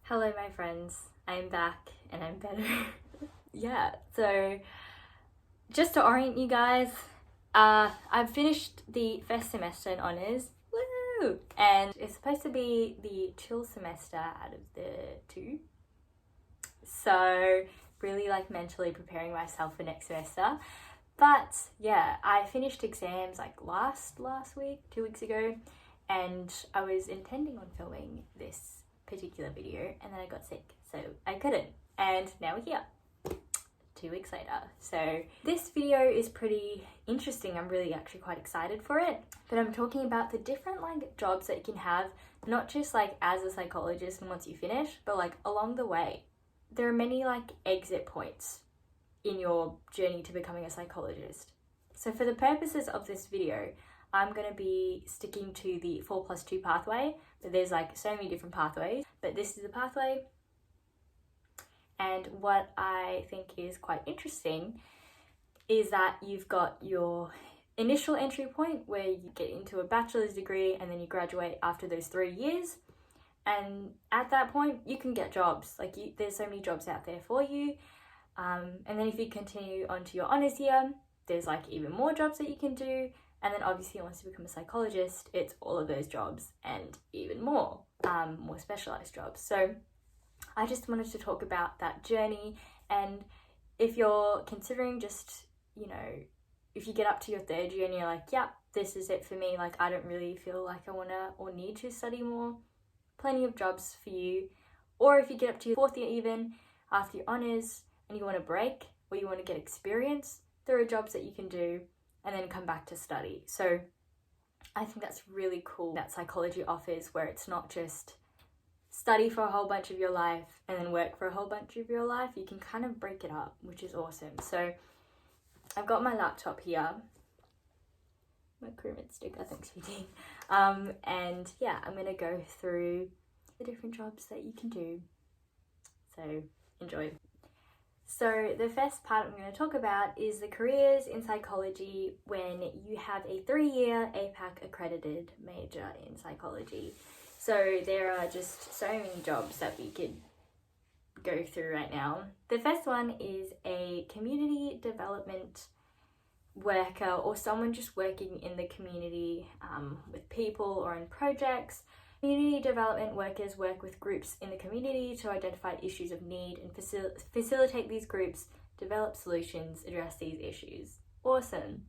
Hello my friends, I'm back and I'm better. Yeah, so just to orient you guys, I've finished the first semester in honours, woo! And it's supposed to be the chill semester out of the two. So really mentally preparing myself for next semester. But yeah, I finished exams last week, 2 weeks ago, and I was intending on filming this particular video and then I got sick, so I couldn't, and now we're here 2 weeks later. So this video is pretty interesting. I'm really actually quite excited for it, but I'm talking about the different jobs that you can have, not just as a psychologist and once you finish, but along the way. There are many exit points in your journey to becoming a psychologist. So for the purposes of this video, I'm going to be sticking to the 4+2 pathway, but there's so many different pathways, but this is the pathway. And what I think is quite interesting is that you've got your initial entry point where you get into a bachelor's degree and then you graduate after those 3 years. And at that point, you can get jobs. There's so many jobs out there for you. And then if you continue on to your honours year, there's even more jobs that you can do. And then obviously once you become a psychologist, it's all of those jobs and even more specialised jobs. So I just wanted to talk about that journey. And if you're considering if you get up to your 3rd year and you're yeah, this is it for me, I don't really feel I want to or need to study more, plenty of jobs for you. Or if you get up to your 4th year even, after your honours, and you want to break or you want to get experience, there are jobs that you can do and then come back to study. So I think that's really cool that psychology offers, where it's not just study for a whole bunch of your life and then work for a whole bunch of your life. You can kind of break it up, which is awesome. So I've got my laptop here, my pyramid sticker, thanks sweetie. And yeah, I'm going to go through the different jobs that you can do. So enjoy. So the first part I'm going to talk about is the careers in psychology when you have a 3-year APAC accredited major in psychology. So there are just so many jobs that we could go through right now. The first one is a community development worker, or someone just working in the community with people or in projects. Community development workers work with groups in the community to identify issues of need and facilitate these groups, develop solutions, address these issues. Awesome.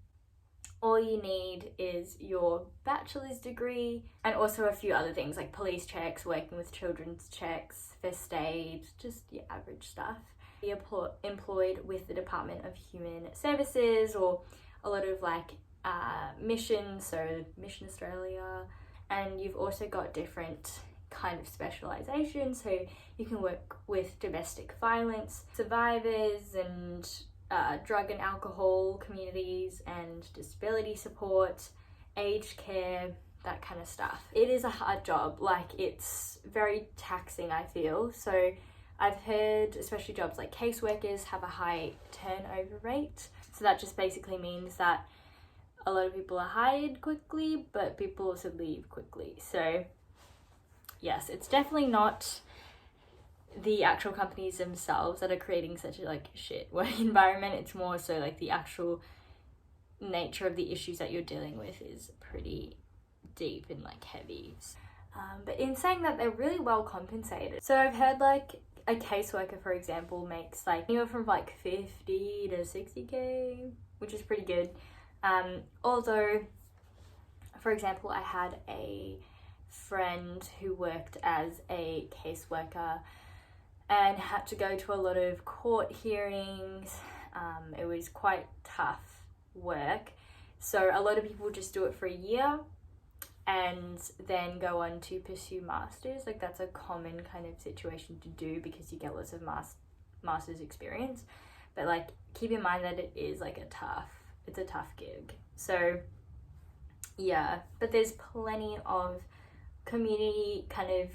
All you need is your bachelor's degree and also a few other things like police checks, working with children's checks, first aid, just your average stuff. Be employed with the Department of Human Services or a lot of missions, so Mission Australia. And you've also got different kind of specializations, so you can work with domestic violence survivors and drug and alcohol communities and disability support, aged care, that kind of stuff. It is a hard job, it's very taxing, I feel. So I've heard especially jobs like caseworkers have a high turnover rate. So that just basically means that a lot of people are hired quickly, but people also leave quickly. So yes, it's definitely not the actual companies themselves that are creating such a shit work environment. It's more so the actual nature of the issues that you're dealing with is pretty deep and heavy. But in saying that, they're really well compensated. So I've heard a caseworker, for example, makes anywhere from 50 to 60k, which is pretty good. Although, for example, I had a friend who worked as a caseworker and had to go to a lot of court hearings. It was quite tough work. So a lot of people just do it for a year and then go on to pursue masters. That's a common kind of situation to do because you get lots of master's experience. But keep in mind that it is it's a tough gig. So yeah, but there's plenty of community kind of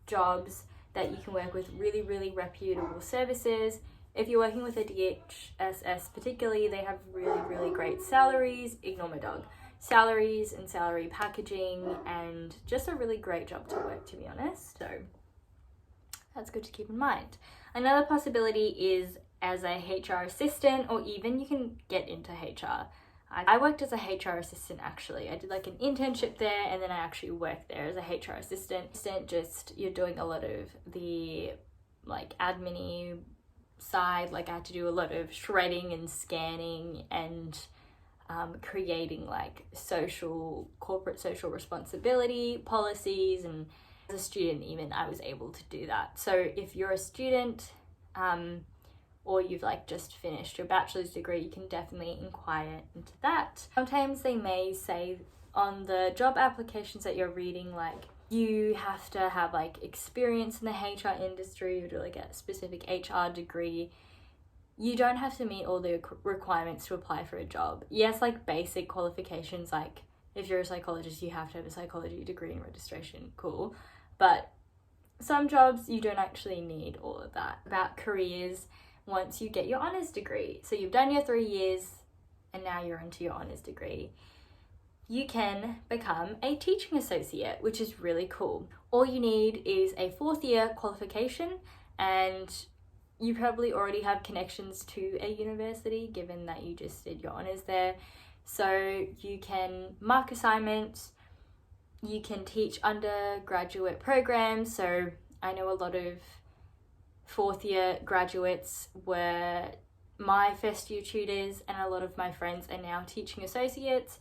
jobs that you can work with, really, really reputable services. If you're working with a DHSS particularly, they have really, really great salaries. Ignore my dog. Salaries and salary packaging, and just a really great job to work, to be honest. So That's good to keep in mind. Another possibility is as a HR assistant, or even you can get into HR. I worked as a HR assistant actually. I did like an internship there, and then I actually worked there as a HR assistant. Just you're doing a lot of the like admin-y side. Like I had to do a lot of shredding and scanning and creating like corporate social responsibility policies, and as a student even I was able to do that. So if you're a student or you've like just finished your bachelor's degree, you can definitely inquire into that. Sometimes they may say on the job applications that you're reading, like you have to have like experience in the HR industry or do like a specific HR degree. You don't have to meet all the requirements to apply for a job. Yes, like basic qualifications, like if you're a psychologist, you have to have a psychology degree and registration, cool. But some jobs, you don't actually need all of that. About careers, once you get your honours degree, so you've done your 3 years and now you're into your honours degree, you can become a teaching associate, which is really cool. All you need is a 4th year qualification, and you probably already have connections to a university given that you just did your honours there. So you can mark assignments, you can teach undergraduate programs. So I know a lot of 4th year graduates were my first year tutors, and a lot of my friends are now teaching associates.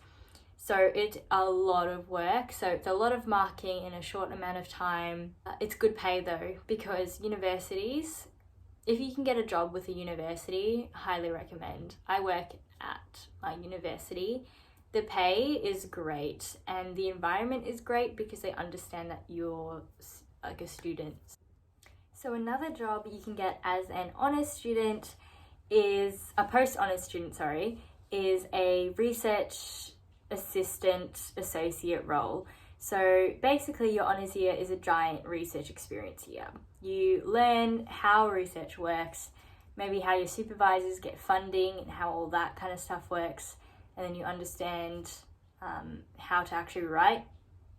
So it's a lot of work. So it's a lot of marking in a short amount of time. It's good pay though, because universities, if you can get a job with a university, highly recommend. I work at my university. The pay is great and the environment is great because they understand that you're like a student. So another job you can get as an honours student is a post-honours student, is a research assistant associate role. So basically your honours year is a giant research experience year. You learn how research works, maybe how your supervisors get funding and how all that kind of stuff works, and then you understand how to actually write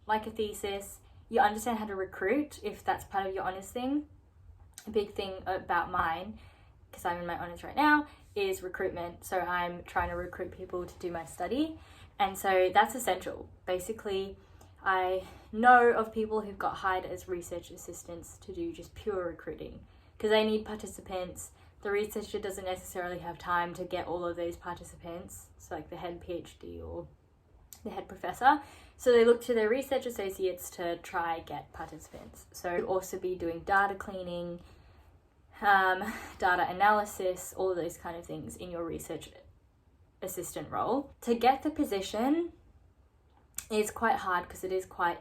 like a thesis. You understand how to recruit if that's part of your honours thing. A big thing about mine, because I'm in my honours right now, is recruitment. So I'm trying to recruit people to do my study, and so that's essential. Basically, I know of people who've got hired as research assistants to do just pure recruiting because they need participants. The researcher doesn't necessarily have time to get all of those participants, so like the head PhD or the head professor. So they look to their research associates to try get participants. So you'd also be doing data cleaning, data analysis, all of those kind of things in your research assistant role. To get the position is quite hard because it is quite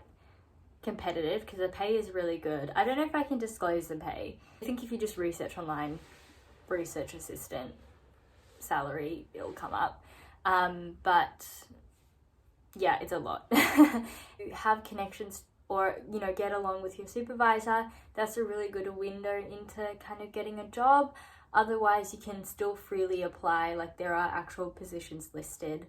competitive because the pay is really good. I don't know if I can disclose the pay. I think if you just research online, research assistant salary, it'll come up. But yeah, it's a lot. Have connections or, get along with your supervisor. That's a really good window into kind of getting a job. Otherwise, you can still freely apply. Like there are actual positions listed.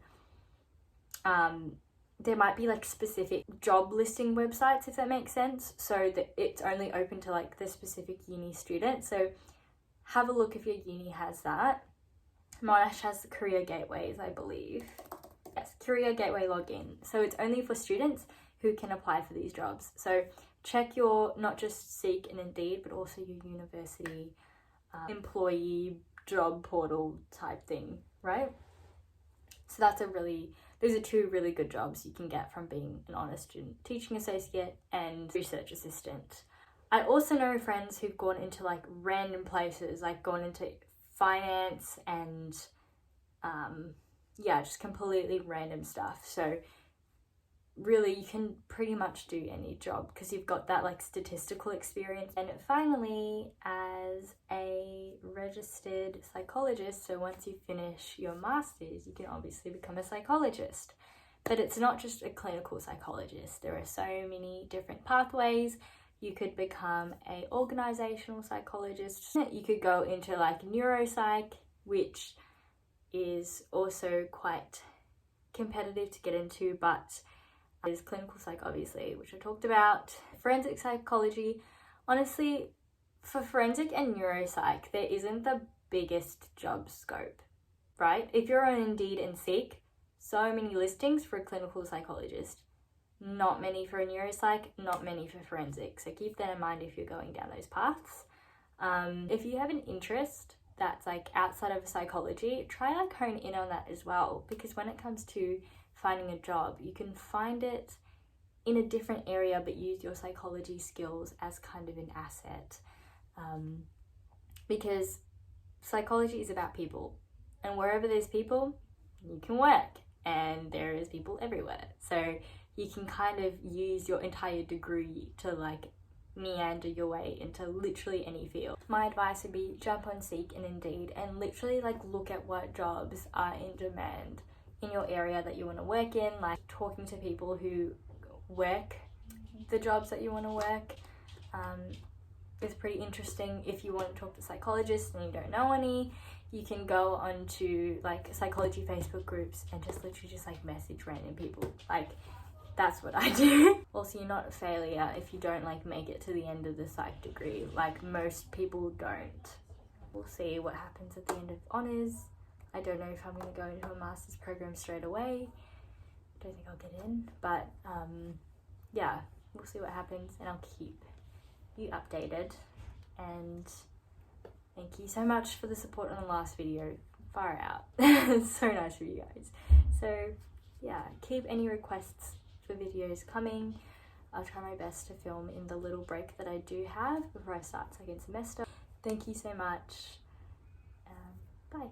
There might be like specific job listing websites, if that makes sense. So that it's only open to like the specific uni student. So have a look if your uni has that. Monash has the career gateways, I believe. Yes, career gateway login. So it's only for students who can apply for these jobs. So check your, not just Seek and Indeed, but also your university employee job portal type thing, right? So those are 2 really good jobs you can get from being an honours student, teaching associate and research assistant. I also know friends who've gone into like random places, like gone into finance and just completely random stuff. So really you can pretty much do any job because you've got that like statistical experience. And finally, as a registered psychologist, so once you finish your master's, you can obviously become a psychologist. But it's not just a clinical psychologist. There are so many different pathways. You could become a organizational psychologist. You could go into like neuropsych, which is also quite competitive to get into, but there's clinical psych, obviously, which I talked about. Forensic psychology, honestly, for forensic and neuropsych, there isn't the biggest job scope, right? If you're on Indeed and Seek, so many listings for a clinical psychologist. Not many for a neuropsych, not many for forensic. So keep that in mind if you're going down those paths. If you have an interest that's like outside of psychology, try like hone in on that as well, because when it comes to finding a job, you can find it in a different area but use your psychology skills as kind of an asset, because psychology is about people, and wherever there's people you can work, and there is people everywhere, so you can kind of use your entire degree to like meander your way into literally any field. My advice would be jump on Seek and Indeed and literally like look at what jobs are in demand in your area that you want to work in, like talking to people who work the jobs that you want to work is pretty interesting. If you want to talk to psychologists and you don't know any, you can go onto like psychology Facebook groups and just literally just like message random people. Like that's what I do. Also, you're not a failure if you don't like make it to the end of the psych degree. Like most people don't. We'll see what happens at the end of honours. I don't know if I'm going to go into a master's program straight away. I don't think I'll get in, but yeah, we'll see what happens and I'll keep you updated. And thank you so much for the support on the last video. Far out. It's so nice of you guys. So yeah, keep any requests for videos coming. I'll try my best to film in the little break that I do have before I start second semester. Thank you so much. Bye.